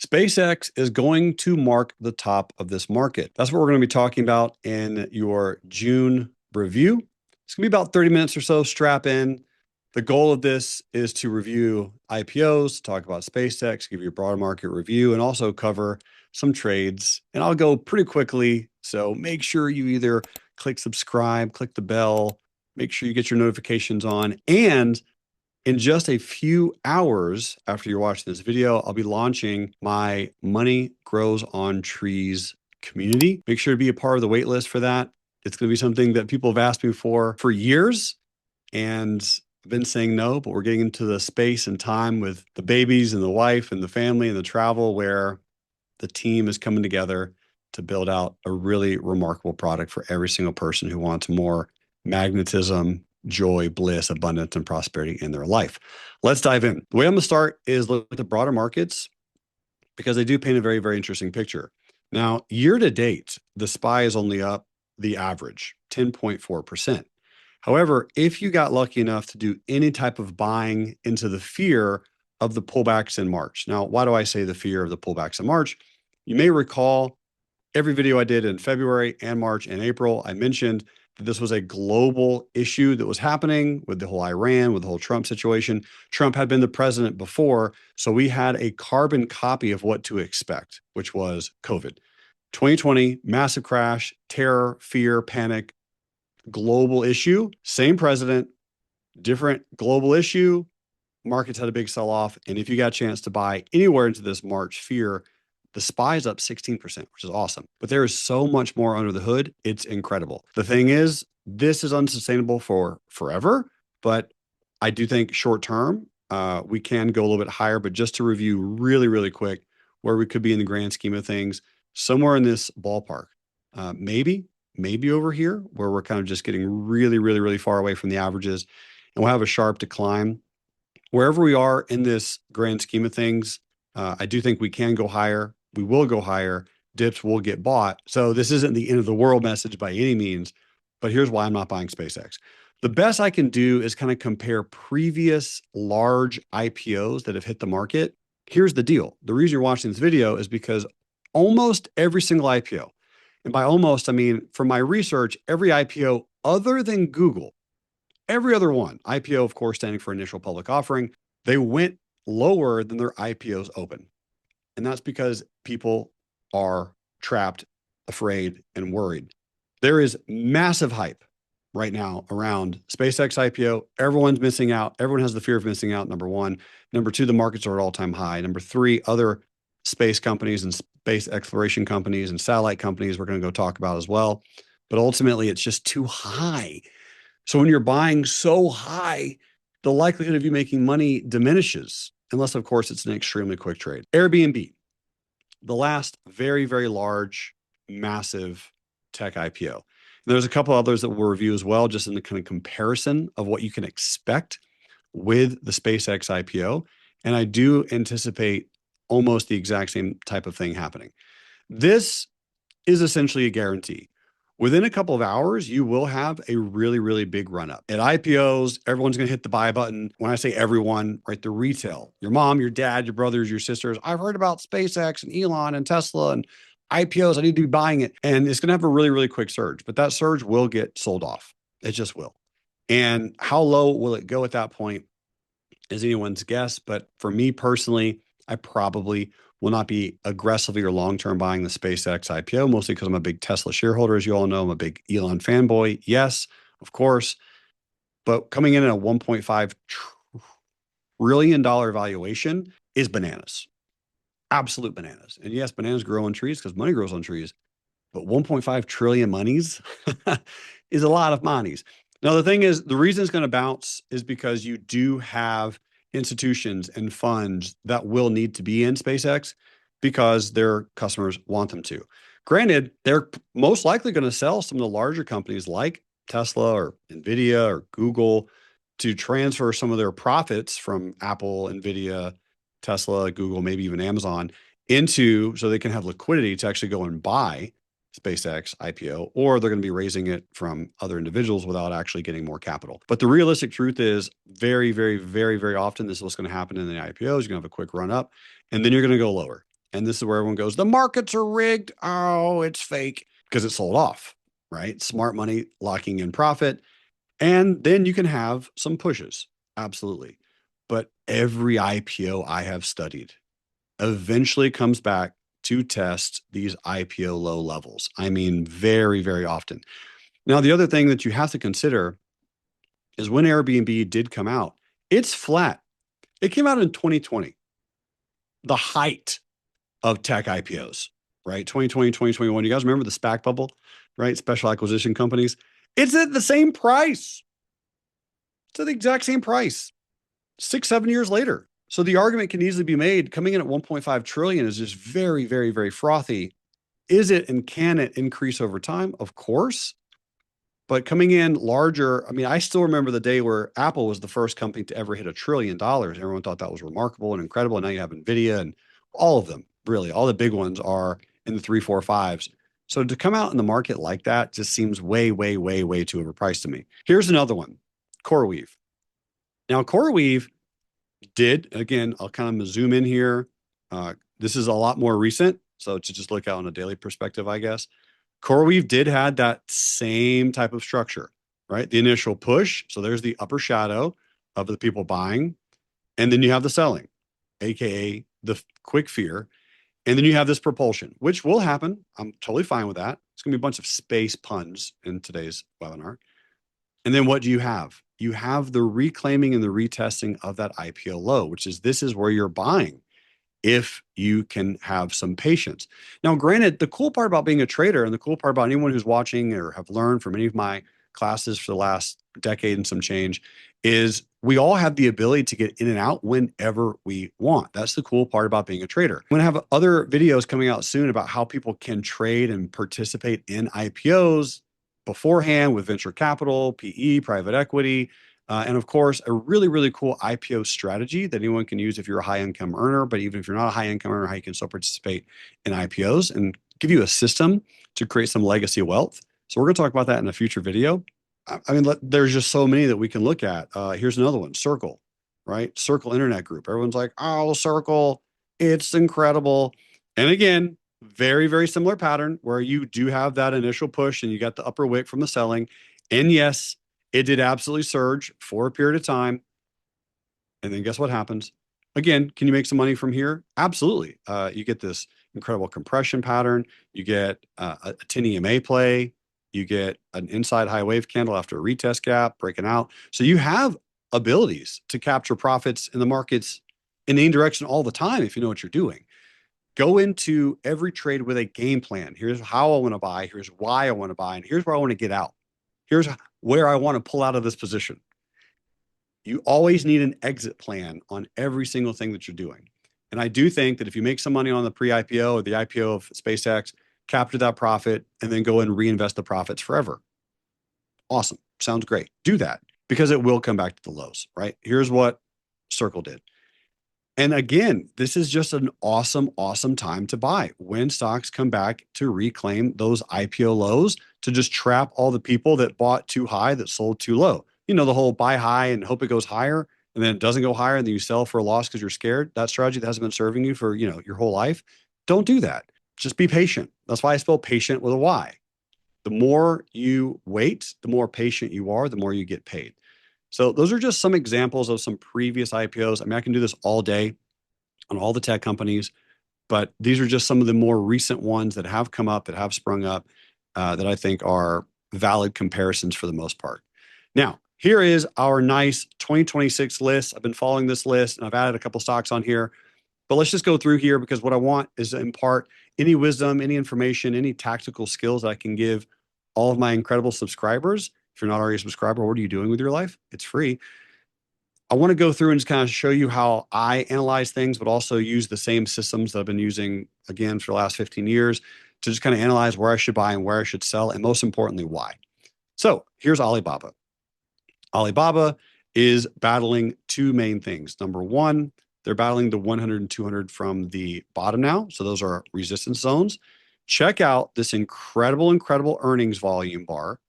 SpaceX is going to mark the top of this market. That's what we're going to be talking about in your June review. It's going to be about 30 minutes or so. Strap in. The goal of this is to review IPOs, talk about SpaceX, give you a broader market review, and also cover some trades. And I'll go pretty quickly. So make sure you either click subscribe, click the bell, make sure you get your notifications on. And in just a few hours after you're watching this video, I'll be launching my Money Grows on Trees community. Make sure to be a part of the wait list for that. It's going to be something that people have asked me for years, and I've been saying no, but we're getting into the space and time with the babies and the wife and the family and the travel where the team is coming together to build out a really remarkable product for every single person who wants more magnetism, joy, bliss, abundance, and prosperity in their life. Let's dive in. The way I'm going to start is look at the broader markets because they do paint a very, very interesting picture. Now, year to date, the SPY is only up the average, 10.4%. However, if you got lucky enough to do any type of buying into the fear of the pullbacks in March. Now, why do I say the fear of the pullbacks in March? You may recall every video I did in February and March and April, I mentioned that this was a global issue that was happening with the whole IREN, with the whole Trump situation. Trump had been the president before, so we had a carbon copy of what to expect, which was COVID. 2020, massive crash, terror, fear, panic, global issue, same president, different global issue. Markets had a big sell-off. And if you got a chance to buy anywhere into this March fear, the SPY is up 16%, which is awesome. But there is so much more under the hood. It's incredible. The thing is, this is unsustainable for forever, but I do think short term, we can go a little bit higher. But just to review really, really quick where we could be in the grand scheme of things, somewhere in this ballpark, maybe over here where we're kind of just getting really, really, really far away from the averages, and we'll have a sharp decline. Wherever we are in this grand scheme of things, I do think we can go higher. We will go higher. Dips will get bought. So this isn't the end of the world message by any means, but here's why I'm not buying SpaceX. The best I can do is kind of compare previous large IPOs that have hit the market. Here's the deal. The reason you're watching this video is because almost every single IPO, and by almost, I mean, from my research, every IPO other than Google, every other one, IPO, of course, standing for initial public offering, they went lower than their IPOs open. And that's because people are trapped, afraid, and worried. There is massive hype right now around SpaceX IPO. Everyone's missing out. Everyone has the fear of missing out, number one. Number two, the markets are at all-time high. Number three, other space companies and space exploration companies and satellite companies we're going to go talk about as well. But ultimately, it's just too high. So when you're buying so high, the likelihood of you making money diminishes, unless, of course, it's an extremely quick trade. Airbnb, the last very, very large, massive tech IPO. And there's a couple others that we'll review as well, just in the kind of comparison of what you can expect with the SpaceX IPO. And I do anticipate almost the exact same type of thing happening. This is essentially a guarantee. Within a couple of hours, you will have a really, really big run up. At IPOs, everyone's going to hit the buy button. When I say everyone, right, the retail, your mom, your dad, your brothers, your sisters. I've heard about SpaceX and Elon and Tesla and IPOs. I need to be buying it. And it's going to have a really, really quick surge, but that surge will get sold off. It just will. And how low will it go at that point is anyone's guess. But for me personally, I probably will not be aggressively or long-term buying the SpaceX IPO, mostly because I'm a big Tesla shareholder. As you all know, I'm a big Elon fanboy. Yes, of course. But coming in at a $1.5 trillion valuation is bananas. Absolute bananas. And yes, bananas grow on trees because money grows on trees. But 1.5 trillion monies is a lot of monies. Now, the thing is, the reason it's going to bounce is because you do have institutions and funds that will need to be in SpaceX because their customers want them to. Granted, they're most likely going to sell some of the larger companies like Tesla or NVIDIA or Google to transfer some of their profits from Apple, NVIDIA, Tesla, Google, maybe even Amazon into so they can have liquidity to actually go and buy SpaceX IPO, or they're going to be raising it from other individuals without actually getting more capital. But the realistic truth is very, very, very, very often this is what's going to happen in the IPOs. You're going to have a quick run up and then you're going to go lower. And this is where everyone goes, the markets are rigged. Oh, it's fake because it sold off, right? Smart money locking in profit. And then you can have some pushes. Absolutely. But every IPO I have studied eventually comes back to test these IPO low levels. I mean, very, very often. Now, the other thing that you have to consider is when Airbnb did come out, it's flat. It came out in 2020, the height of tech IPOs, right? 2020, 2021. You guys remember the SPAC bubble, right? Special acquisition companies. It's at the same price. It's at the exact same price 6, 7 years later. So the argument can easily be made coming in at 1.5 trillion is just very, very, very frothy. Is it and can it increase over time? Of course. But coming in larger, I mean, I still remember the day where Apple was the first company to ever hit $1 trillion. Everyone thought that was remarkable and incredible. And now you have NVIDIA and all of them, really, all the big ones are in the 3, 4, 5s. So to come out in the market like that just seems way, way, way, way too overpriced to me. Here's another one, CoreWeave. Now, CoreWeave did, again, I'll kind of zoom in here. This is a lot more recent. So to just look out on a daily perspective, I guess. CoreWeave did had that same type of structure, right? The initial push. So there's the upper shadow of the people buying. And then you have the selling, AKA the quick fear. And then you have this propulsion, which will happen. I'm totally fine with that. It's going to be a bunch of space puns in today's webinar. And then what do you have? You have the reclaiming and the retesting of that IPO low, which is this is where you're buying if you can have some patience. Now, granted, the cool part about being a trader and the cool part about anyone who's watching or have learned from any of my classes for the last decade and some change is we all have the ability to get in and out whenever we want. That's the cool part about being a trader. I'm going to have other videos coming out soon about how people can trade and participate in IPOs beforehand with venture capital, PE, private equity, and of course, a really, really cool IPO strategy that anyone can use if you're a high income earner, but even if you're not a high income earner, how you can still participate in IPOs and give you a system to create some legacy wealth. So we're going to talk about that in a future video. I mean, there's just so many that we can look at. Here's another one, Circle, right? Circle Internet Group. Everyone's like, oh, Circle, it's incredible. And again, very, very similar pattern where you do have that initial push and you got the upper wick from the selling. And yes, it did absolutely surge for a period of time. And then guess what happens? Again, can you make some money from here? Absolutely. You get this incredible compression pattern. You get a 10 EMA play. You get an inside high wave candle after a retest gap breaking out. So you have abilities to capture profits in the markets in any direction all the time if you know what you're doing. Go into every trade with a game plan. Here's how I want to buy. Here's why I want to buy. And here's where I want to get out. Here's where I want to pull out of this position. You always need an exit plan on every single thing that you're doing. And I do think that if you make some money on the pre-IPO or the IPO of SpaceX, capture that profit, and then go and reinvest the profits forever. Awesome. Sounds great. Do that because it will come back to the lows, right? Here's what Circle did. And again, this is just an awesome, awesome time to buy when stocks come back to reclaim those IPO lows to just trap all the people that bought too high, that sold too low. You know, the whole buy high and hope it goes higher and then it doesn't go higher and then you sell for a loss because you're scared. That strategy that hasn't been serving you for, your whole life. Don't do that. Just be patient. That's why I spell patient with a Y. The more you wait, the more patient you are, the more you get paid. So those are just some examples of some previous IPOs. I mean, I can do this all day on all the tech companies, but these are just some of the more recent ones that have come up, that have sprung up, that I think are valid comparisons for the most part. Now, here is our nice 2026 list. I've been following this list and I've added a couple stocks on here, but let's just go through here because what I want is to impart any wisdom, any information, any tactical skills that I can give all of my incredible subscribers. If you're not already a subscriber, what are you doing with your life? It's free. I want to go through and just kind of show you how I analyze things, but also use the same systems that I've been using, again, for the last 15 years to just kind of analyze where I should buy and where I should sell, and most importantly, why. So here's Alibaba. Alibaba is battling two main things. Number one, they're battling the 100 and 200 from the bottom now. So those are resistance zones. Check out this incredible, incredible earnings volume bar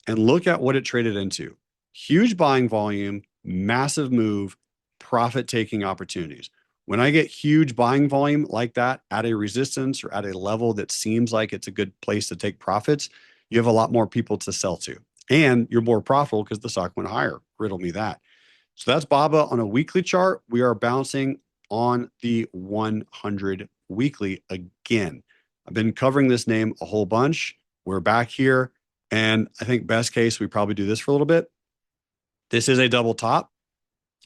and look at what it traded into. Huge buying volume, massive move, profit-taking opportunities. When I get huge buying volume like that at a resistance or at a level that seems like it's a good place to take profits, you have a lot more people to sell to. And you're more profitable because the stock went higher. Riddle me that. So that's BABA on a weekly chart. We are bouncing on the 100 weekly again. I've been covering this name a whole bunch. We're back here. And I think best case, we probably do this for a little bit. This is a double top,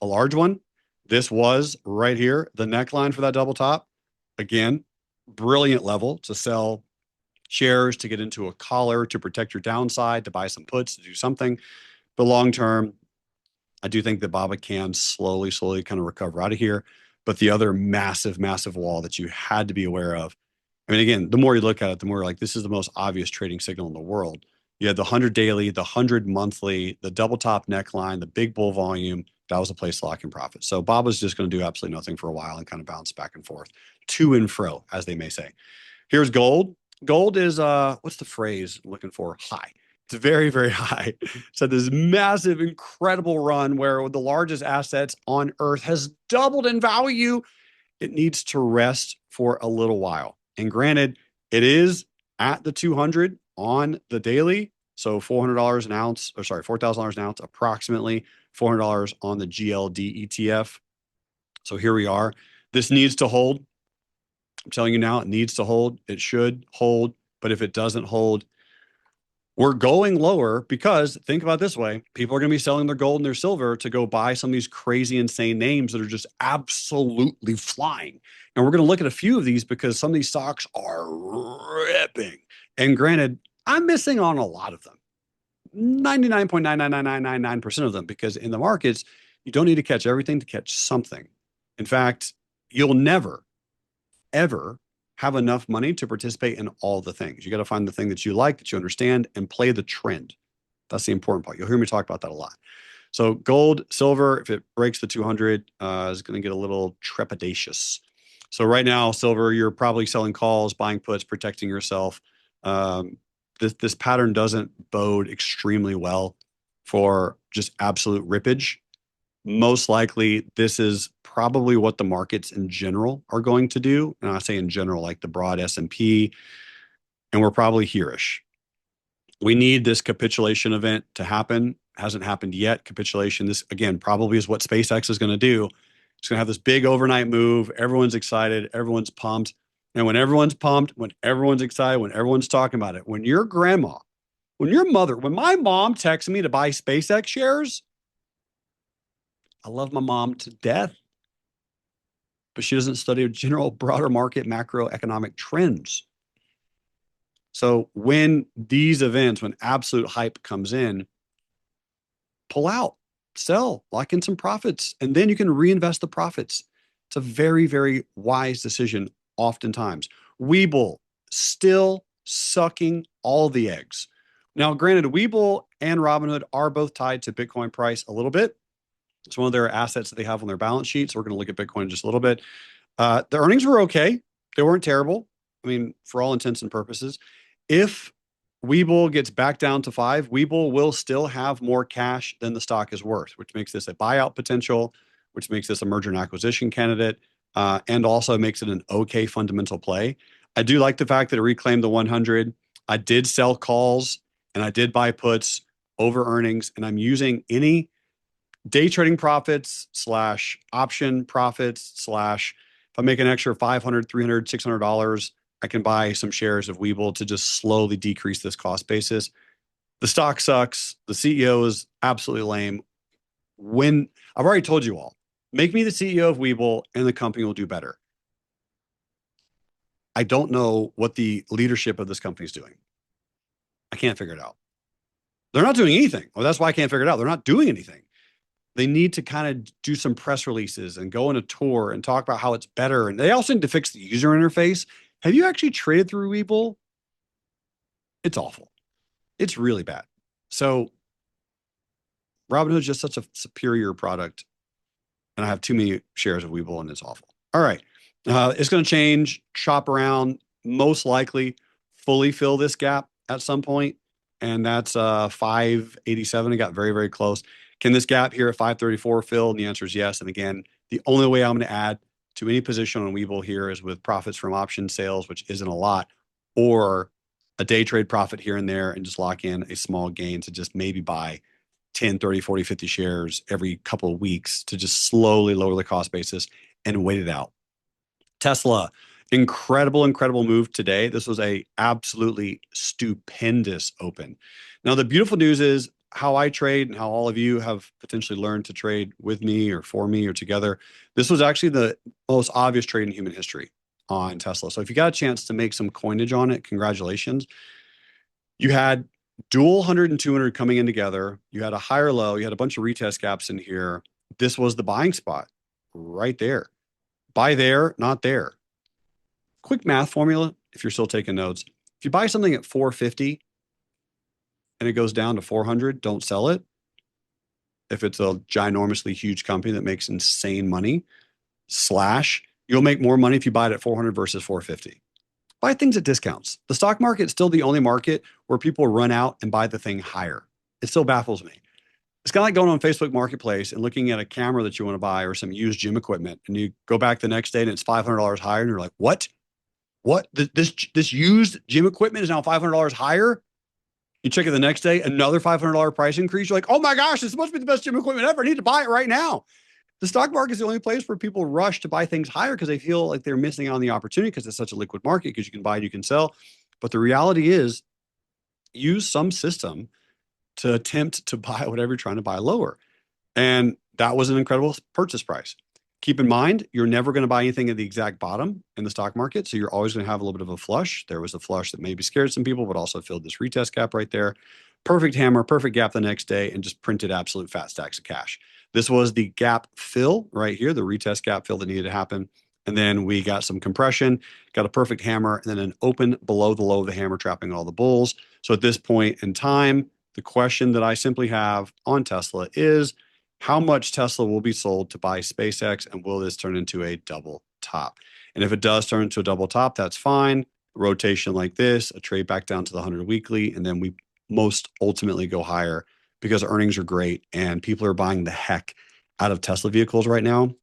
a large one. This was right here, the neckline for that double top. Again, brilliant level to sell shares, to get into a collar, to protect your downside, to buy some puts, to do something. But long term, I do think that BABA can slowly kind of recover out of here. But the other massive wall that you had to be aware of, I mean, again, the more you look at it, the more you're like, this is the most obvious trading signal in the world. You had the 100 daily, the 100 monthly, the double top neckline, the big bull volume. That was a place to lock in profit. So BABA's just going to do absolutely nothing for a while and kind of bounce back and forth, to and fro, as they may say. Here's gold. Gold is, what's the phrase I'm looking for? High. It's very high. So this massive, incredible run where the largest assets on earth has doubled in value. It needs to rest for a little while. And granted, it is at the 200 on the daily. So $400 an ounce, or sorry, $4,000 an ounce, approximately $400 on the GLD ETF. So here we are. This needs to hold. I'm telling you now, it needs to hold. It should hold. But if it doesn't hold, we're going lower because think about it this way. People are going to be selling their gold and their silver to go buy some of these crazy, insane names that are just absolutely flying. And we're going to look at a few of these because some of these stocks are ripping. And granted, I'm missing on a lot of them. 99.99999% of them, because in the markets, you don't need to catch everything to catch something. In fact, you'll never, ever have enough money to participate in all the things. You got to find the thing that you like, that you understand, and play the trend. That's the important part. You'll hear me talk about that a lot. So gold, silver, if it breaks the 200, is going to get a little trepidatious. So right now, silver, you're probably selling calls, buying puts, protecting yourself. This pattern doesn't bode extremely well for just absolute rippage. Most likely, this is probably what the markets in general are going to do. And I say in general, like the broad S&P, and we're probably here-ish. We need this capitulation event to happen. Hasn't happened yet. Capitulation, this again, probably is what SpaceX is going to do. It's going to have this big overnight move. Everyone's excited. Everyone's pumped. And when everyone's pumped, when everyone's excited, when everyone's talking about it, when your grandma, when your mother, when my mom texts me to buy SpaceX shares, I love my mom to death, but she doesn't study general broader market macroeconomic trends. So when these events, when absolute hype comes in, pull out, sell, lock in some profits, and then you can reinvest the profits. It's a very wise decision oftentimes. Webull still sucking all the eggs. Now, granted, Webull and Robinhood are both tied to Bitcoin price a little bit. It's one of their assets that they have on their balance sheet. So we're going to look at Bitcoin in just a little bit. The earnings were okay. They weren't terrible. I mean, for all intents and purposes, if Webull gets back down to 5, Webull will still have more cash than the stock is worth, which makes this a buyout potential, which makes this a merger and acquisition candidate, and also makes it an okay fundamental play. I do like the fact that it reclaimed the 100. I did sell calls and I did buy puts over earnings, and I'm using any day trading profits / option profits / if I make an extra $500, $300, $600, I can buy some shares of Webull to just slowly decrease this cost basis. The stock sucks. The CEO is absolutely lame. When I've already told you all, make me the CEO of Webull and the company will do better. I don't know what the leadership of this company is doing. I can't figure it out. They're not doing anything. Well, that's why I can't figure it out. They're not doing anything. They need to kind of do some press releases and go on a tour and talk about how it's better. And they also need to fix the user interface. Have you actually traded through Webull? It's awful. It's really bad. So Robinhood is just such a superior product. And I have too many shares of Webull and it's awful. All right. It's going to change, chop around, most likely fully fill this gap at some point. And that's 587. It got very close. Can this gap here at 534 fill? And the answer is yes. And again, the only way I'm going to add to any position on Webull here is with profits from option sales, which isn't a lot, or a day trade profit here and there and just lock in a small gain to just maybe buy 10, 30, 40, 50 shares every couple of weeks to just slowly lower the cost basis and wait it out. Tesla, incredible move today. This was a absolutely stupendous open. Now, the beautiful news is how I trade and how all of you have potentially learned to trade with me or for me or together. This was actually the most obvious trade in human history on Tesla. So if you got a chance to make some coinage on it, congratulations. You had dual 100 and 200 coming in together. You had a higher low. You had a bunch of retest gaps in here. This was the buying spot right there. Buy there, not there. Quick math formula, if you're still taking notes. If you buy something at 450 and it goes down to 400, don't sell it. If it's a ginormously huge company that makes insane money, you'll make more money if you buy it at 400 versus 450. Buy things at discounts. The stock market is still the only market where people run out and buy the thing higher. It still baffles me. It's kind of like going on Facebook Marketplace and looking at a camera that you want to buy or some used gym equipment, and you go back the next day and it's $500 higher, and you're like, what? What? This used gym equipment is now $500 higher? You check it the next day, another $500 price increase. You're like, oh my gosh, this must be the best gym equipment ever. I need to buy it right now. The stock market is the only place where people rush to buy things higher because they feel like they're missing out on the opportunity because it's such a liquid market because you can buy and you can sell. But the reality is, use some system to attempt to buy whatever you're trying to buy lower. And that was an incredible purchase price. Keep in mind, you're never going to buy anything at the exact bottom in the stock market. So you're always going to have a little bit of a flush. There was a flush that maybe scared some people, but also filled this retest gap right there. Perfect hammer, perfect gap the next day, and just printed absolute fat stacks of cash. This was the gap fill right here, the retest gap fill that needed to happen. And then we got some compression, got a perfect hammer, and then an open below the low of the hammer, trapping all the bulls. So at this point in time, the question that I simply have on Tesla is, how much Tesla will be sold to buy SpaceX, and will this turn into a double top? And if it does turn into a double top, that's fine. Rotation like this, a trade back down to the 100 weekly, and then we most ultimately go higher because earnings are great and people are buying the heck out of Tesla vehicles right now.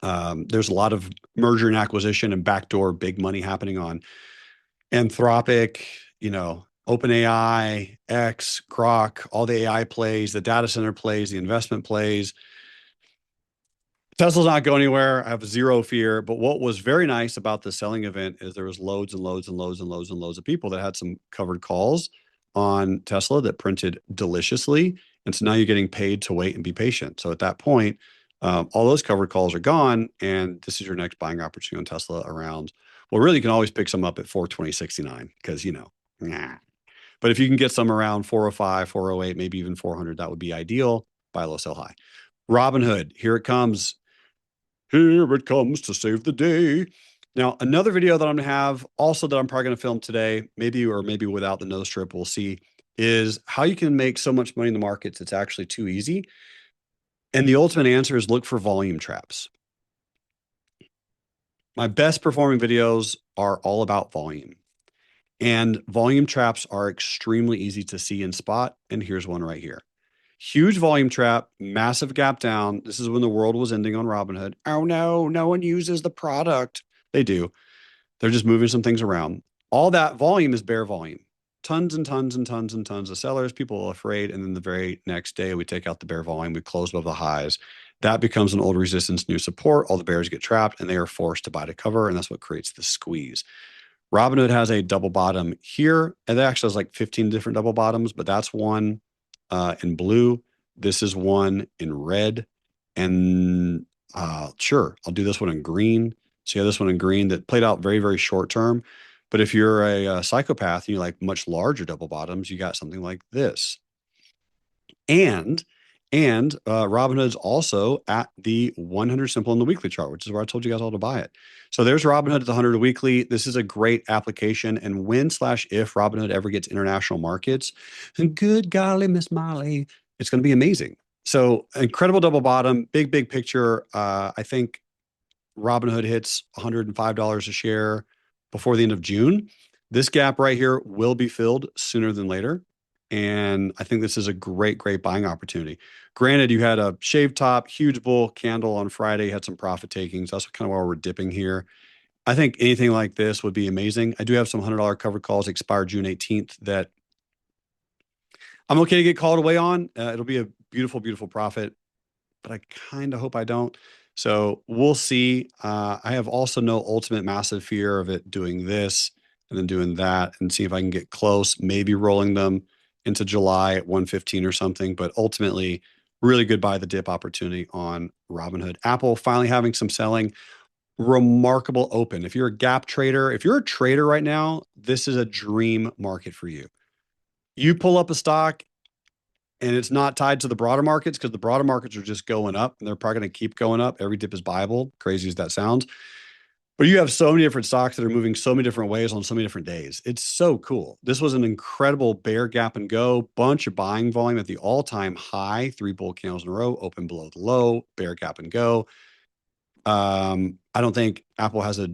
There's a lot of merger and acquisition and backdoor big money happening on Anthropic, OpenAI, X, Grok, all the AI plays, the data center plays, the investment plays. Tesla's not going anywhere. I have zero fear. But what was very nice about the selling event is there was loads and loads and loads and loads and loads of people that had some covered calls on Tesla that printed deliciously. And so now you're getting paid to wait and be patient. So at that point, all those covered calls are gone. And this is your next buying opportunity on Tesla around, well, really, you can always pick some up at 420.69 because, nah. But if you can get some around 405, 408, maybe even 400, that would be ideal. Buy low, sell high. Robinhood, here it comes. Here it comes to save the day. Now, another video that I'm going to have, also that I'm probably going to film today, maybe without the nose strip, we'll see, is how you can make so much money in the markets it's actually too easy. And the ultimate answer is look for volume traps. My best performing videos are all about volume. And volume traps are extremely easy to see and spot. And here's one right here. Huge volume trap, massive gap down. This is when the world was ending on Robinhood. Oh no, no one uses the product. They do. They're just moving some things around. All that volume is bear volume. Tons and tons and tons and tons of sellers. People are afraid. And then the very next day, we take out the bear volume. We close above the highs. That becomes an old resistance, new support. All the bears get trapped and they are forced to buy to cover. And that's what creates the squeeze. Robinhood has a double bottom here. And it actually has like 15 different double bottoms, but that's one in blue. This is one in red. And sure, I'll do this one in green. So you have this one in green that played out very, very short term. But if you're a psychopath and you like much larger double bottoms, you got something like this. And Robinhood's also at the 100 simple on the weekly chart, which is where I told you guys all to buy it. So there's Robinhood at the 100 weekly. This is a great application. And when/if Robinhood ever gets international markets, and good golly, Miss Molly, it's going to be amazing. So incredible double bottom, big picture. I think Robinhood hits $105 a share before the end of June. This gap right here will be filled sooner than later. And I think this is a great, great buying opportunity. Granted, you had a shaved top, huge bull candle on Friday, had some profit takings. That's kind of why we're dipping here. I think anything like this would be amazing. I do have some $100 covered calls expire June 18th that I'm okay to get called away on. It'll be a beautiful, beautiful profit, but I kind of hope I don't. So we'll see. I have also no ultimate massive fear of it doing this and then doing that and see if I can get close, maybe rolling them into July at 115 or something. But ultimately, really good buy the dip opportunity on Robinhood. Apple finally having some selling. Remarkable open. If you're a gap trader, if you're a trader right now, this is a dream market for you. You pull up a stock and it's not tied to the broader markets because the broader markets are just going up and they're probably going to keep going up. Every dip is buyable, crazy as that sounds. But you have so many different stocks that are moving so many different ways on so many different days. It's so cool. This was an incredible bear gap and go, bunch of buying volume at the all-time high, 3 bull candles in a row, open below the low, bear gap and go. I don't think Apple has a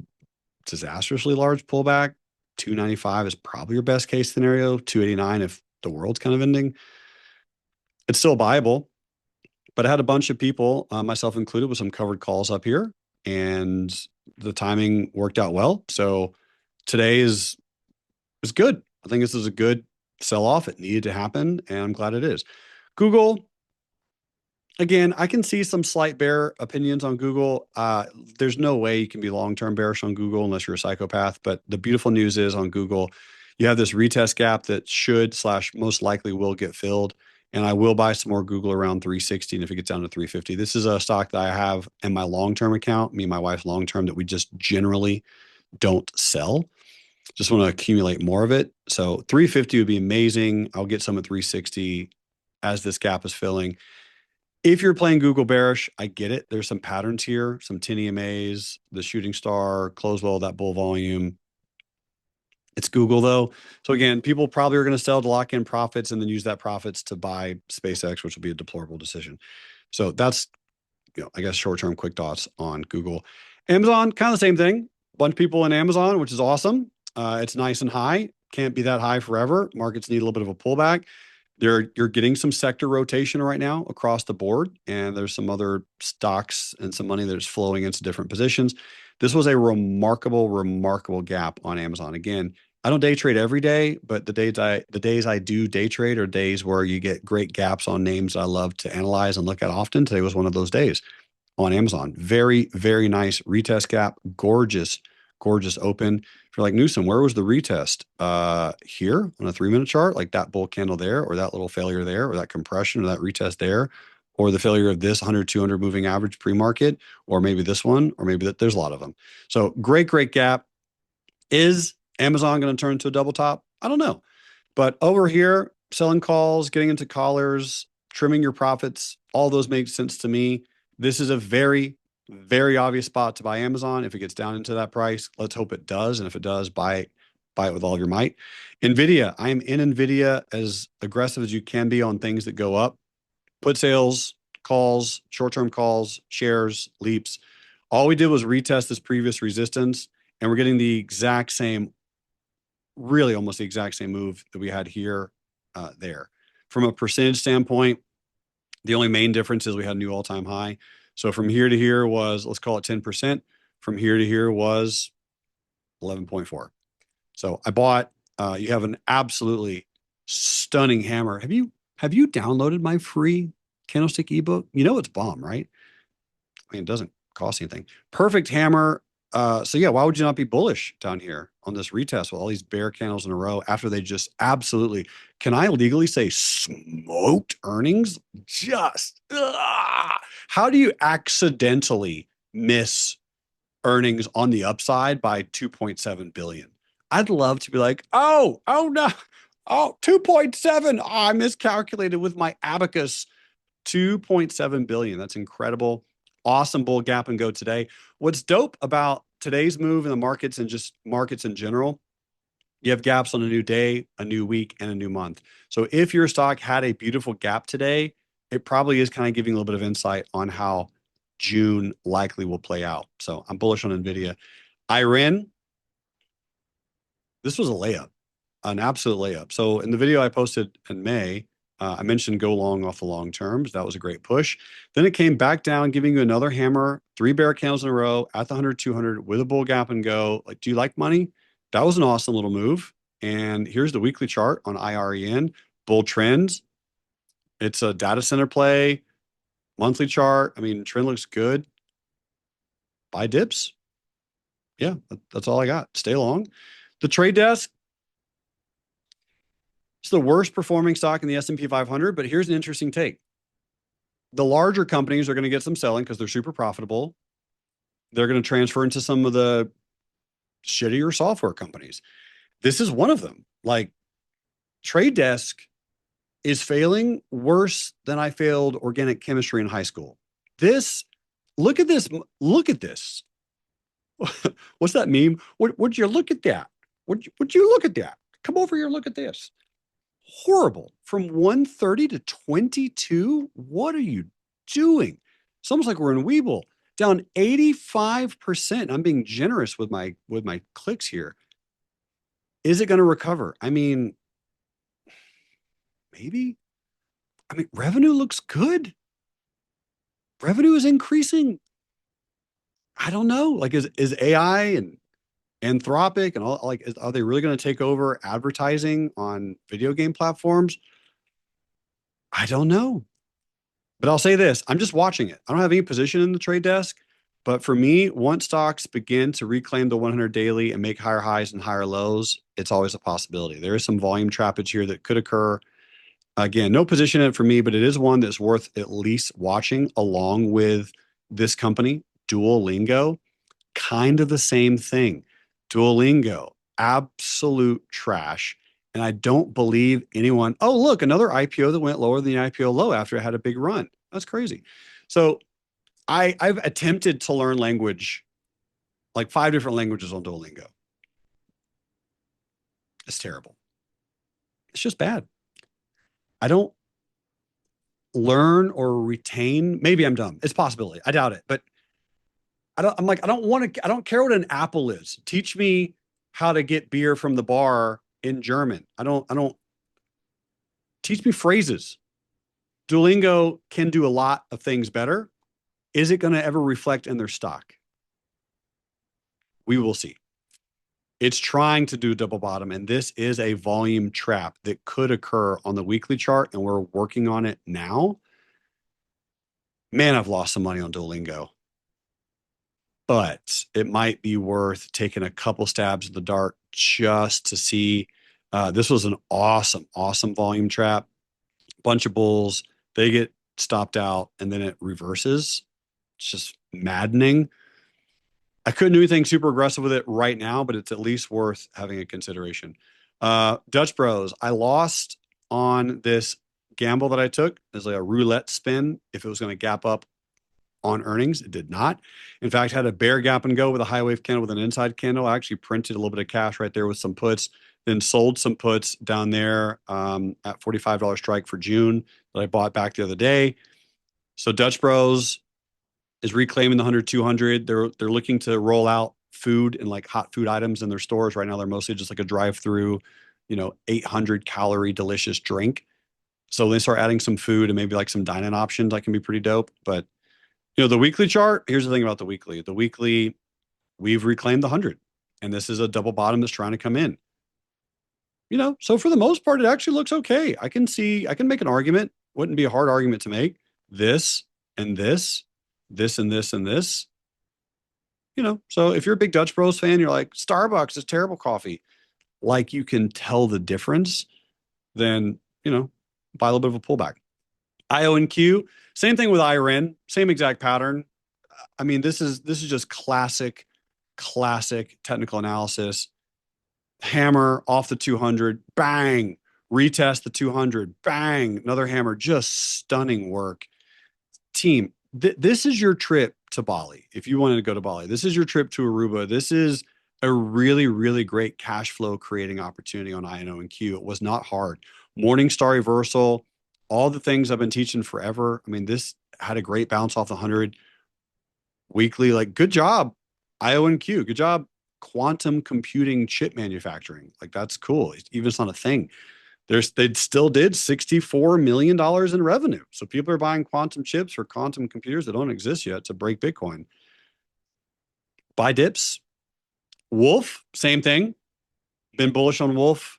disastrously large pullback. 295 is probably your best case scenario. 289 if the world's kind of ending. It's still buyable, but I had a bunch of people, myself included, with some covered calls up here, and the timing worked out well. So today is good. I think this is a good sell off. It needed to happen, and I'm glad it is. Google, again, I can see some slight bear opinions on Google. There's no way you can be long-term bearish on Google unless you're a psychopath. But the beautiful news is on Google, you have this retest gap that should / most likely will get filled. And I will buy some more Google around 360. And if it gets down to 350, this is a stock that I have in my long-term account, me and my wife's long-term, that we just generally don't sell. Just want to accumulate more of it. So 350 would be amazing. I'll get some at 360 as this gap is filling. If you're playing Google bearish, I get it. There's some patterns here, some 10 EMAs, the shooting star, close well, that bull volume. It's Google though. So again, people probably are going to sell to lock in profits and then use that profits to buy SpaceX, which will be a deplorable decision. So that's, I guess short-term quick thoughts on Google. Amazon, kind of the same thing. Bunch of people in Amazon, which is awesome. It's nice and high. Can't be that high forever. Markets need a little bit of a pullback. You're getting some sector rotation right now across the board, and there's some other stocks and some money that's flowing into different positions. This was a remarkable, remarkable gap on Amazon. Again, I don't day trade every day, but the days I do day trade are days where you get great gaps on names that I love to analyze and look at often. Today was one of those days on Amazon. Very, very nice retest gap. Gorgeous, gorgeous open. If you're like, Newsom, where was the retest? Here on a 3-minute chart, like that bull candle there, or that little failure there, or that compression, or that retest there, or the failure of this 100, 200 moving average pre-market, or maybe this one, or maybe that there's a lot of them. So great, great gap. Is Amazon going to turn into a double top? I don't know. But over here, selling calls, getting into collars, trimming your profits, all those make sense to me. This is a very, very obvious spot to buy Amazon. If it gets down into that price, let's hope it does. And if it does, buy it with all of your might. NVIDIA, I am in NVIDIA as aggressive as you can be on things that go up. Put sales, calls, short-term calls, shares, leaps. All we did was retest this previous resistance, and we're getting the exact same, really almost the exact same move that we had here, there. From a percentage standpoint, the only main difference is we had a new all-time high. So from here to here was, let's call it 10%. From here to here was 11.4. So I bought, you have an absolutely stunning hammer. Have you downloaded my free candlestick ebook? You know it's bomb, right? I mean, it doesn't cost anything. Perfect hammer. So yeah, why would you not be bullish down here on this retest with all these bear candles in a row after they just absolutely, can I legally say smoked earnings? Just, how do you accidentally miss earnings on the upside by 2.7 billion? I'd love to be like, oh no, 2.7. Oh, I miscalculated with my abacus. 2.7 billion. That's incredible. Awesome bull gap and go today. What's dope about today's move in the markets and just markets in general, you have gaps on a new day, a new week, and a new month. So if your stock had a beautiful gap today, it probably is kind of giving a little bit of insight on how June likely will play out. So I'm bullish on NVIDIA. IREN, this was a layup. an absolute layup. So in the video I posted in May, I mentioned go long off the long terms. That was a great push. Then it came back down, giving you another hammer, 3 bear candles in a row at the 100, 200 with a bull gap and go. Like, do you like money? That was an awesome little move. And here's the weekly chart on IREN, bull trends. It's a data center play, monthly chart. I mean, trend looks good. Buy dips. Yeah, that's all I got. Stay long. The trade desk, it's the worst performing stock in the S&P 500, but here's an interesting take. The larger companies are going to get some selling because they're super profitable. They're going to transfer into some of the shittier software companies. This is one of them. Like, trade desk is failing worse than I failed organic chemistry in high school. Look at this. Look at this. What's that meme? Would you look at that? Would you look at that? Come over here, look at this. Horrible. From 130 to 22. What are you doing? It's almost like we're in Webull, down 85%. I'm being generous with my clicks here. Is it going to recover? I mean, maybe. I mean, revenue looks good. Revenue is increasing. I don't know. Like, is AI and Anthropic and all, like, are they really going to take over advertising on video game platforms? I don't know. But I'll say this, I'm just watching it. I don't have any position in the trade desk, but for me, once stocks begin to reclaim the 100 daily and make higher highs and higher lows, it's always a possibility. There is some volume trappage here that could occur. Again, no position in it for me, but it is one that's worth at least watching along with this company, Duolingo. Kind of the same thing. Duolingo, absolute trash. And I don't believe anyone, oh, look, another IPO that went lower than the IPO low after it had a big run. That's crazy. So I've attempted to learn language, like 5 different languages on Duolingo. It's terrible. It's just bad. I don't learn or retain. Maybe I'm dumb. It's a possibility. I doubt it. But I don't care what an apple is. Teach me how to get beer from the bar in German. I don't teach me phrases. Duolingo can do a lot of things better. Is it going to ever reflect in their stock? We will see. It's trying to do double bottom, and this is a volume trap that could occur on the weekly chart, and we're working on it now. Man, I've lost some money on Duolingo. But it might be worth taking a couple stabs at the dart just to see. This was an awesome volume trap. Bunch of bulls. They get stopped out, and then it reverses. It's just maddening. I couldn't do anything super aggressive with it right now, but it's at least worth having a consideration. Dutch Bros. I lost on this gamble that I took. It's like a roulette spin. If it was going to gap up on earnings, it did not. In fact, had a bear gap and go with a high wave candle with an inside candle. I actually printed a little bit of cash right there with some puts, then sold some puts down there at $45 strike for June that I bought back the other day. So Dutch Bros is reclaiming the 100, 200. They're looking to roll out food and like hot food items in their stores. Right now, they're mostly just like a drive-through, 800 calorie delicious drink. So they start adding some food and maybe like some dine-in options that can be pretty dope. But the weekly chart, here's the thing about the weekly. The weekly, we've reclaimed the 100. And this is a double bottom that's trying to come in. So for the most part, it actually looks okay. I can make an argument. Wouldn't be a hard argument to make. This and this, this and this and this. So if you're a big Dutch Bros fan, you're like, Starbucks is terrible coffee. Like you can tell the difference, then, buy a little bit of a pullback. IONQ, same thing with IREN, same exact pattern. I mean, this is just classic technical analysis. Hammer off the 200, bang, retest the 200, bang, another hammer, just stunning work. Team, this is your trip to Bali. If you wanted to go to Bali, this is your trip to Aruba. This is a really, really great cash flow creating opportunity on INO&Q. It was not hard. Morningstar reversal, all the things I've been teaching forever. I mean, this had a great bounce off the 100 weekly. Like, good job, IO&Q. Good job, quantum computing chip manufacturing. Like, that's cool. Even it's not a thing. They still did $64 million in revenue. So people are buying quantum chips for quantum computers that don't exist yet to break Bitcoin. Buy dips. Wolf, same thing. Been bullish on Wolf.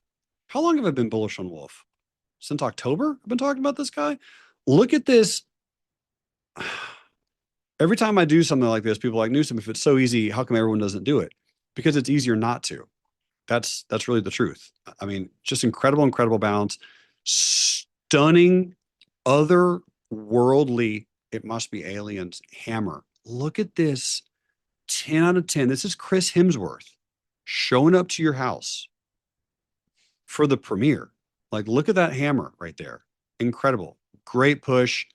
How long have I been bullish on Wolf? Since October, I've been talking about this guy. Look at this. Every time I do something like this, people are like, Newsom, if it's so easy, how come everyone doesn't do it? Because it's easier not to. That's really the truth. I mean, just incredible bounce. Stunning, otherworldly, it must be aliens hammer. Look at this. 10 out of 10. This is Chris Hemsworth showing up to your house for the premiere. Like, look at that hammer right there. Incredible. Great push.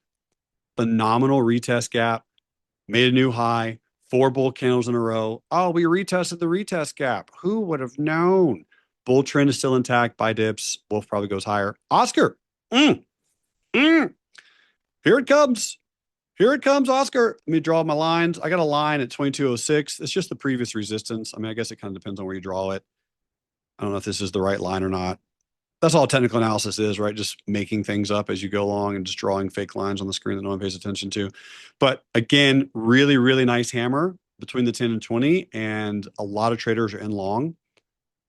Phenomenal retest gap. Made a new high. 4 bull candles in a row. Oh, we retested the retest gap. Who would have known? Bull trend is still intact. Buy dips. Wolf probably goes higher. Oscar. Here it comes. Here it comes, Oscar. Let me draw my lines. I got a line at 2206. It's just the previous resistance. I mean, I guess it kind of depends on where you draw it. I don't know if this is the right line or not. That's all technical analysis is, right? Just making things up as you go along and just drawing fake lines on the screen that no one pays attention to. But again, really nice hammer between the 10 and 20, and a lot of traders are in long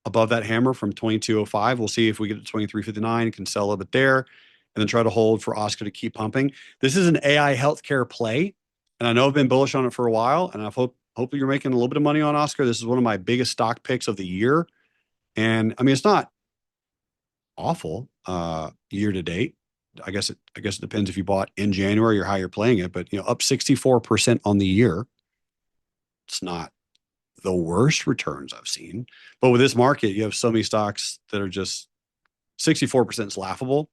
above that hammer from 2205. We'll see if we get to 2359, can sell a little bit there, and then try to hold for Oscar to keep pumping. This is an AI healthcare play, and I know I've been bullish on it for a while, and I hope you're making a little bit of money on Oscar. This is one of my biggest stock picks of the year. And I mean, it's not awful year to date. I guess it depends if you bought in January or how you're playing it, but up 64% on the year. It's not the worst returns I've seen. But with this market, you have so many stocks that are just 64% is laughable.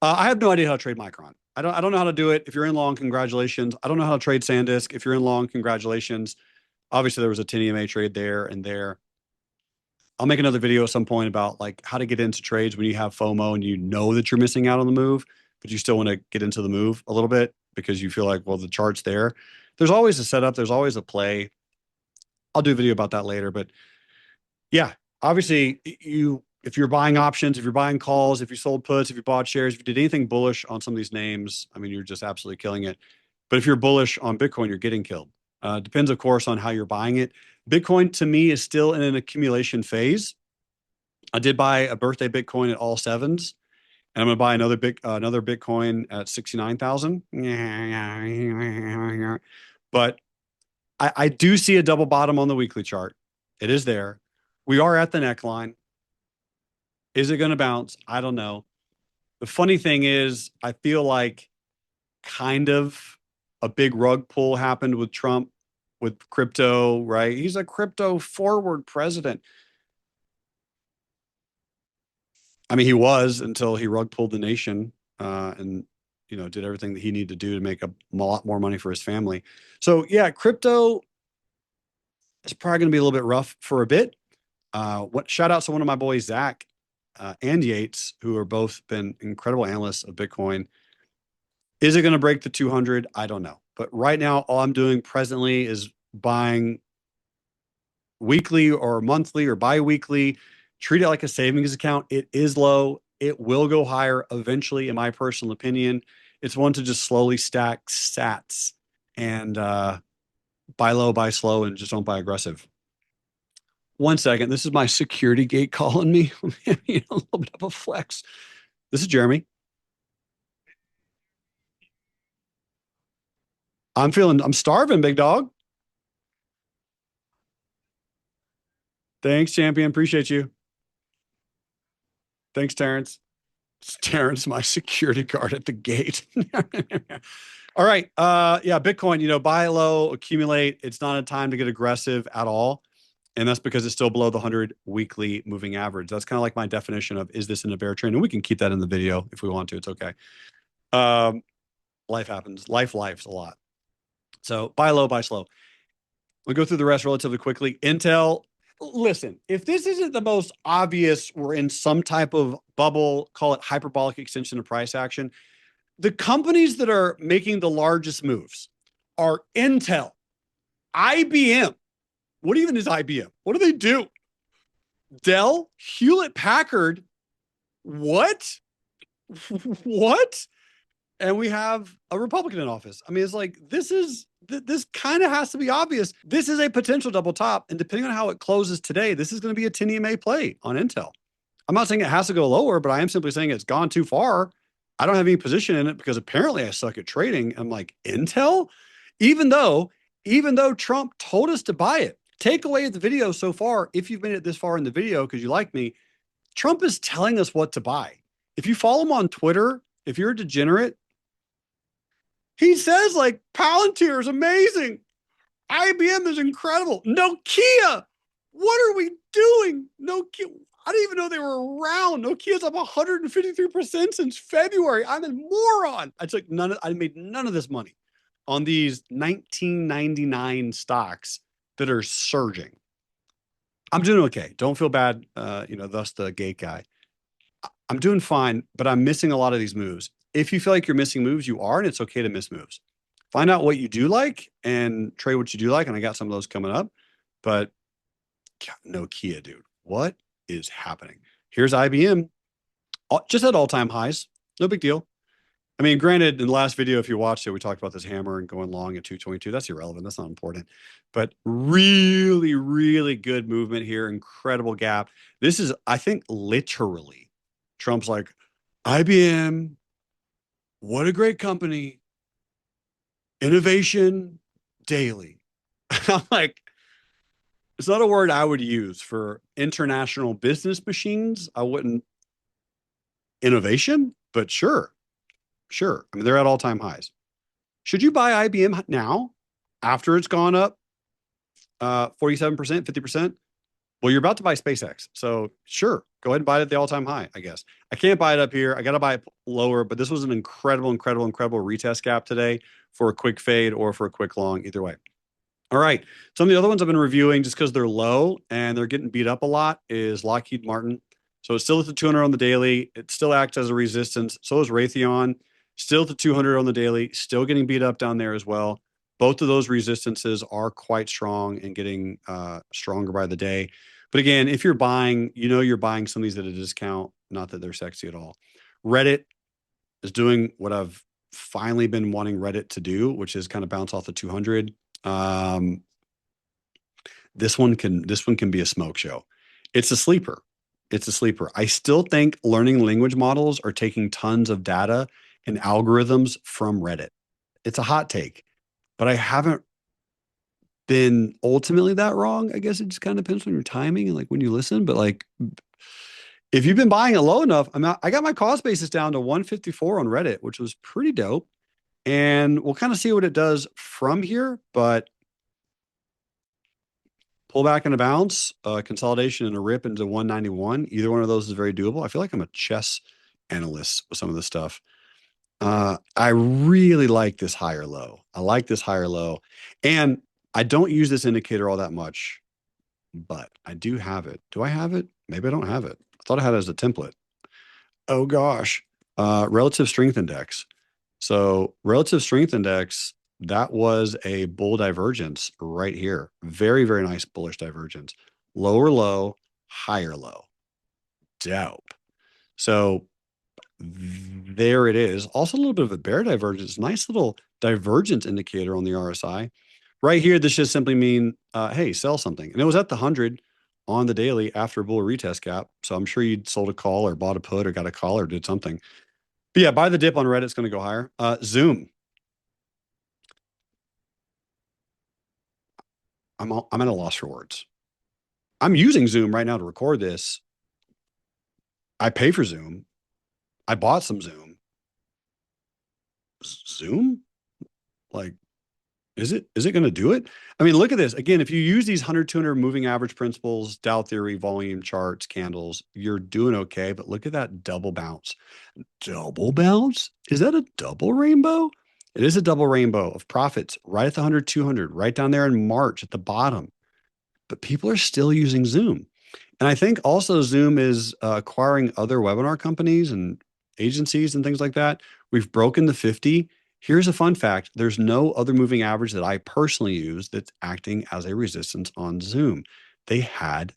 I have no idea how to trade Micron. I don't know how to do it. If you're in long, congratulations. I don't know how to trade SanDisk. If you're in long, congratulations. Obviously, there was a 10 EMA trade there and there. I'll make another video at some point about like how to get into trades when you have FOMO and you know that you're missing out on the move, but you still want to get into the move a little bit because you feel like, well, the chart's there. There's always a setup. There's always a play. I'll do a video about that later. But yeah, obviously, if you're buying options, if you're buying calls, if you sold puts, if you bought shares, if you did anything bullish on some of these names, I mean, you're just absolutely killing it. But if you're bullish on Bitcoin, you're getting killed. Depends, of course, on how you're buying it. Bitcoin, to me, is still in an accumulation phase. I did buy a birthday Bitcoin at all sevens, and I'm going to buy another Bitcoin at 69,000. But I do see a double bottom on the weekly chart. It is there. We are at the neckline. Is it going to bounce? I don't know. The funny thing is, I feel like kind of a big rug pull happened with Trump, with crypto, right? He's a crypto forward president. I mean, he was until he rug pulled the nation and did everything that he needed to do to make a lot more money for his family. So yeah, crypto is probably going to be a little bit rough for a bit. Shout out to one of my boys, Zach and Yates, who are both been incredible analysts of Bitcoin. Is it going to break the 200? I don't know. But right now, all I'm doing presently is buying weekly or monthly or bi-weekly. Treat it like a savings account. It is low. It will go higher eventually, in my personal opinion. It's one to just slowly stack sats and buy low, buy slow, and just don't buy aggressive. 1 second. This is my security gate calling me. A little bit of a flex. This is Jeremy. I'm starving, big dog. Thanks, champion. Appreciate you. Thanks, Terrence. It's Terrence, my security guard at the gate. All right. Yeah, Bitcoin, buy low, accumulate. It's not a time to get aggressive at all. And that's because it's still below the 100 weekly moving average. That's kind of like my definition of, is this in a bear trend? And we can keep that in the video if we want to. It's okay. Life happens. Life's a lot. So buy low, buy slow. We'll go through the rest relatively quickly. Intel, listen, if this isn't the most obvious, we're in some type of bubble, call it hyperbolic extension of price action. The companies that are making the largest moves are Intel, IBM, What even is IBM? What do they do? Dell, Hewlett Packard. What? What? And we have a Republican in office. I mean, it's like, this kind of has to be obvious. This is a potential double top. And depending on how it closes today, this is going to be a 10 EMA play on Intel. I'm not saying it has to go lower, but I am simply saying it's gone too far. I don't have any position in it because apparently I suck at trading. I'm like, Intel? Even though, even though Trump told us to buy it, take away the video so far. If you've made it this far in the video because you like me, Trump is telling us what to buy. If you follow him on Twitter, if you're a degenerate, he says like Palantir is amazing. IBM is incredible. Nokia, what are we doing? Nokia, I didn't even know they were around. Nokia's up 153% since February. I'm a moron. I made none of this money on these 1999 stocks that are surging. I'm doing okay. Don't feel bad. Thus the gate guy. I'm doing fine, but I'm missing a lot of these moves. If you feel like you're missing moves, you are, and it's okay to miss moves. Find out what you do like and trade what you do like. And I got some of those coming up, but Nokia, dude, what is happening? Here's IBM, just at all-time highs. No big deal. I mean, granted, in the last video, if you watched it, we talked about this hammer and going long at 222. That's irrelevant. That's not important. But really, really good movement here. Incredible gap. This is, I think, literally Trump's like, IBM, what a great company. Innovation daily. I'm like, it's not a word I would use for international business machines. I wouldn't. Innovation, but sure. Sure. I mean, they're at all-time highs. Should you buy IBM now after it's gone up 47%, 50%? Well, you're about to buy SpaceX. So sure, go ahead and buy it at the all-time high, I guess. I can't buy it up here. I got to buy it lower, but this was an incredible retest gap today for a quick fade or for a quick long, either way. All right. Some of the other ones I've been reviewing just because they're low and they're getting beat up a lot is Lockheed Martin. So it's still at the 200 on the daily. It still acts as a resistance. So is Raytheon. Still at the 200 on the daily. Still getting beat up down there as well. Both of those resistances are quite strong and getting stronger by the day. But again, if you're buying, you're buying some of these at a discount. Not that they're sexy at all. Reddit is doing what I've finally been wanting Reddit to do, which is kind of bounce off the 200. This one can be a smoke show. It's a sleeper. I still think learning language models are taking tons of data and algorithms from Reddit. It's a hot take, but I haven't been ultimately that wrong. I guess it just kind of depends on your timing and like when you listen. But like, if you've been buying it low enough, I got my cost basis down to 154 on Reddit, which was pretty dope. And we'll kind of see what it does from here. But pullback and a bounce, consolidation and a rip into 191. Either one of those is very doable. I feel like I'm a chess analyst with some of this stuff. I really like this higher low. And I don't use this indicator all that much, but I do have it. Do I have it? Maybe I don't have it. I thought I had it as a template. Oh gosh. Relative strength index. So relative strength index, that was a bull divergence right here. Very, very nice bullish divergence. Lower low, higher low. Dope. So there it is. Also a little bit of a bear divergence. Nice little divergence indicator on the RSI. Right here, this just simply mean, hey, sell something. And it was at the 100 on the daily after a bull retest gap. So I'm sure you sold a call or bought a put or got a call or did something. But yeah, buy the dip on Reddit. It's going to go higher. Zoom. I'm at a loss for words. I'm using Zoom right now to record this. I pay for Zoom. I bought some Zoom. Zoom? Like, is it going to do it? I mean, look at this. Again, if you use these 100, 200 moving average principles, Dow theory, volume charts, candles, you're doing okay. But look at that double bounce. Double bounce? Is that a double rainbow? It is a double rainbow of profits right at the 100, 200, right down there in March at the bottom. But people are still using Zoom. And I think also Zoom is acquiring other webinar companies and agencies and things like that. We've broken the 50 Here's a fun fact. There's no other moving average that I personally use that's acting as a resistance on Zoom. They had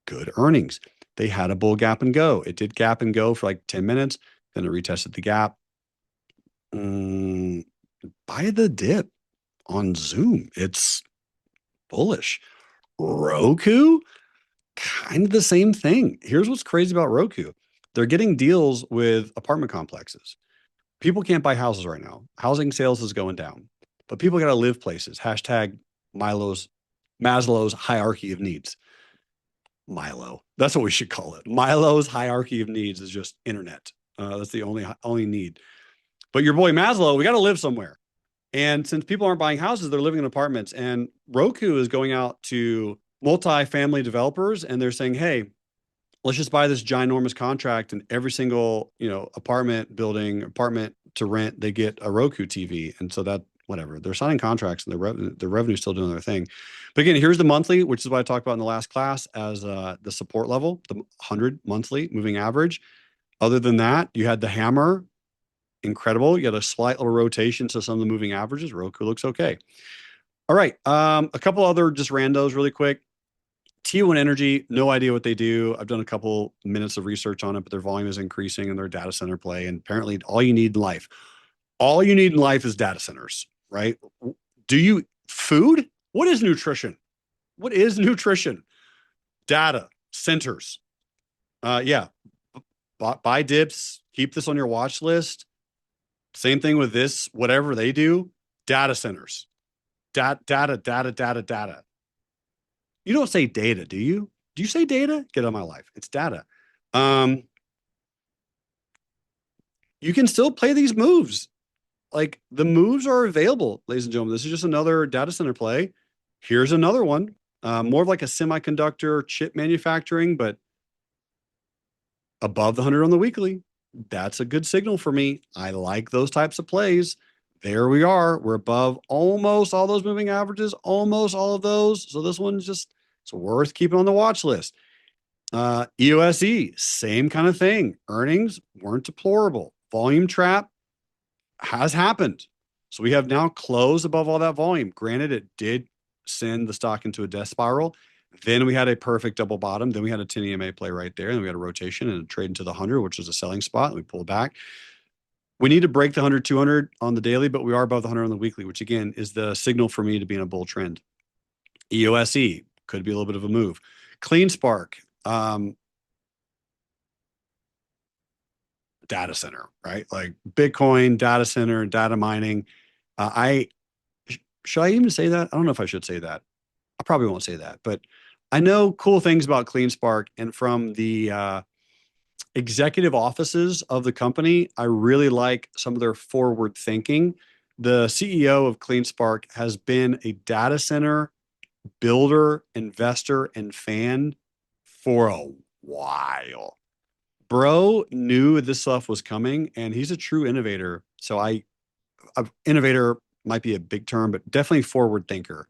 good earnings. They had a bull gap and go. It did gap and go for like 10 minutes. Then it retested the gap. Buy the dip on Zoom. It's bullish. Roku, kind of the same thing. Here's what's crazy about Roku. They're getting deals with apartment complexes. People can't buy houses right now. Housing sales is going down, but people got to live places. Hashtag Maslow's hierarchy of needs. Milo. That's what we should call it. Milo's hierarchy of needs is just internet. That's the only need. But your boy Maslow, we got to live somewhere. And since people aren't buying houses, they're living in apartments. And Roku is going out to multi-family developers, and they're saying, "Hey, let's just buy this ginormous contract, and every single apartment building, apartment to rent, they get a Roku TV." And so that whatever they're signing contracts, and the revenue is still doing their thing. But again, here's the monthly, which is what I talked about in the last class as the support level, the 100 monthly moving average. Other than that, you had the hammer. Incredible. You got a slight little rotation. So some of the moving averages, Roku looks okay. All right. A couple other just randos really quick. T1 Energy, no idea what they do. I've done a couple minutes of research on it, but their volume is increasing and their data center play. And apparently all you need in life is data centers, right? Food? What is nutrition? What is nutrition? Data centers. Yeah. Buy dips, keep this on your watch list. Same thing with this, whatever they do, data centers. Data. You don't say data, do you? Do you say data? Get out of my life. It's data. You can still play these moves. Like the moves are available, ladies and gentlemen. This is just another data center play. Here's another one. More of like a semiconductor chip manufacturing, but above the 100 on the weekly. That's a good signal for me. I like those types of plays. There we are. We're above almost all those moving averages, almost all of those. So this one's just, it's worth keeping on the watch list. EOSE, same kind of thing. Earnings weren't deplorable. Volume trap has happened. So we have now closed above all that volume. Granted, it did send the stock into a death spiral. Then we had a perfect double bottom. Then we had a 10 EMA play right there. And we had a rotation and a trade into the 100, which was a selling spot. And we pulled back. We need to break the 100, 200 on the daily, but we are above the 100 on the weekly, which again is the signal for me to be in a bull trend. EOSE could be a little bit of a move. CleanSpark, data center, right? Like Bitcoin, data center, data mining. Should I even say that? I don't know if I should say that. I probably won't say that, but I know cool things about CleanSpark, and from the executive offices of the company, I really like some of their forward thinking. The CEO of CleanSpark has been a data center builder, investor, and fan for a while. Bro knew this stuff was coming, and he's a true innovator. So innovator might be a big term, but definitely forward thinker.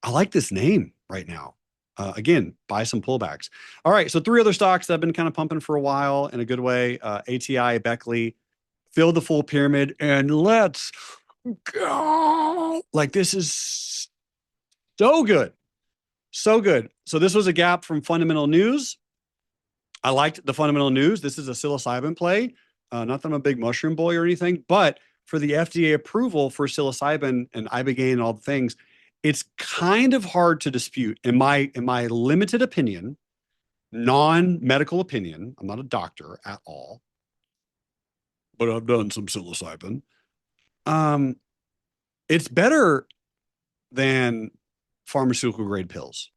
I like this name right now. Again, buy some pullbacks. All right. So 3 other stocks that have been kind of pumping for a while in a good way. ATI, Beckley, fill the full pyramid, and let's go. Like this is so good. So good. So this was a gap from fundamental news. I liked the fundamental news. This is a psilocybin play. Not that I'm a big mushroom boy or anything, but for the FDA approval for psilocybin and ibogaine and all the things, it's kind of hard to dispute in my limited opinion, non-medical opinion. I'm not a doctor at all, but I've done some psilocybin. It's better than pharmaceutical grade pills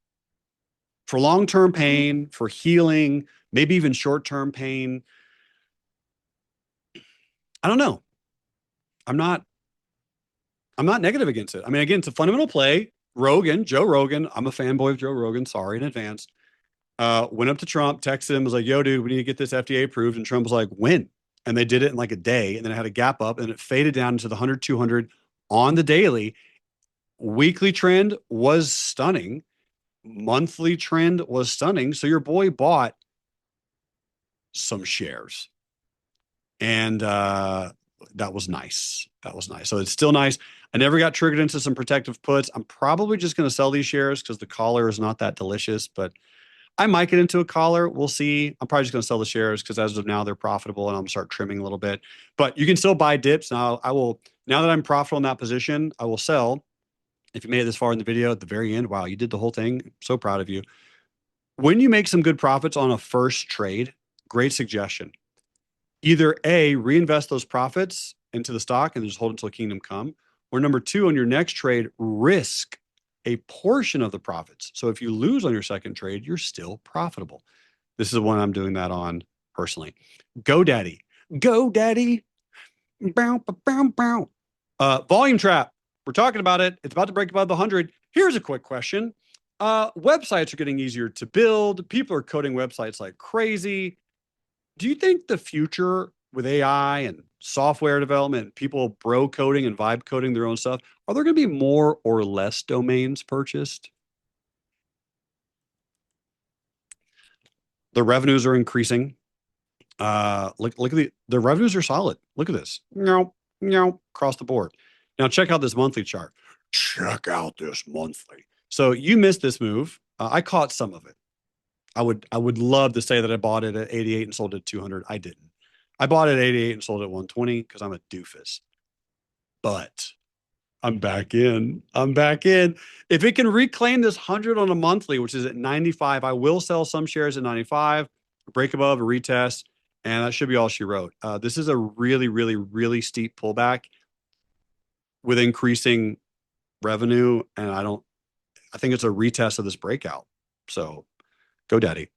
for long-term pain, for healing, maybe even short-term pain. I don't know. I'm not negative against it. I mean, again, it's a fundamental play. Joe Rogan. I'm a fanboy of Joe Rogan. Sorry in advance. Went up to Trump, texted him, was like, "Yo, dude, we need to get this FDA approved." And Trump was like, "When?" And they did it in like a day. And then it had a gap up and it faded down into the 100, 200 on the daily. Weekly trend was stunning. Monthly trend was stunning. So your boy bought some shares. And that was nice. That was nice. So it's still nice. I never got triggered into some protective puts. I'm probably just going to sell these shares because the collar is not that delicious, but I might get into a collar. We'll see. I'm probably just going to sell the shares because as of now, they're profitable and I'm going to start trimming a little bit. But you can still buy dips. Now, now that I'm profitable in that position, I will sell. If you made it this far in the video at the very end, wow, you did the whole thing. I'm so proud of you. When you make some good profits on a first trade, great suggestion. Either A, reinvest those profits into the stock and just hold until kingdom come, or number two, on your next trade, risk a portion of the profits. So if you lose on your second trade, you're still profitable. This is the one I'm doing that on personally. GoDaddy. GoDaddy. Bow, bow, bow. Volume trap. We're talking about it. It's about to break above the 100. Here's a quick question. Websites are getting easier to build. People are coding websites like crazy. Do you think the future with AI and software development, people bro coding and vibe coding their own stuff, are there going to be more or less domains purchased? The revenues are increasing. Look at the revenues are solid. Look at this. Across the board. Now check out this monthly chart. Check out this monthly. So you missed this move. I caught some of it. I would love to say that I bought it at 88 and sold it at 200. I didn't. I bought it at 88 and sold it at 120 because I'm a doofus. But I'm back in. I'm back in. If it can reclaim this 100 on a monthly, which is at 95, I will sell some shares at 95, break above, a retest, and that should be all she wrote. This is a really, really, really steep pullback with increasing revenue, and I think it's a retest of this breakout. So GoDaddy.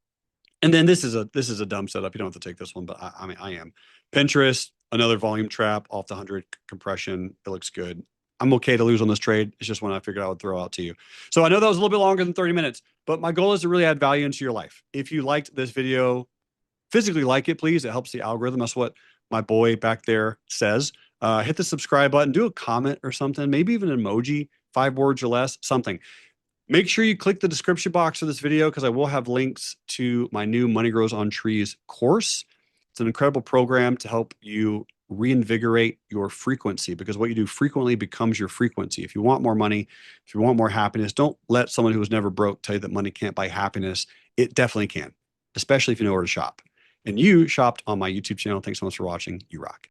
And then this is a dumb setup. You don't have to take this one, but I mean, I am. Pinterest, another volume trap off the 100 compression. It looks good. I'm okay to lose on this trade. It's just one I figured I would throw out to you. So I know that was a little bit longer than 30 minutes, but my goal is to really add value into your life. If you liked this video, physically like it, please. It helps the algorithm. That's what my boy back there says. Hit the subscribe button, do a comment or something, maybe even an emoji, 5 words or less, something. Make sure you click the description box of this video because I will have links to my new Money Grows on Trees course. It's an incredible program to help you reinvigorate your frequency because what you do frequently becomes your frequency. If you want more money, if you want more happiness, don't let someone who was never broke tell you that money can't buy happiness. It definitely can, especially if you know where to shop. And you shopped on my YouTube channel. Thanks so much for watching. You rock.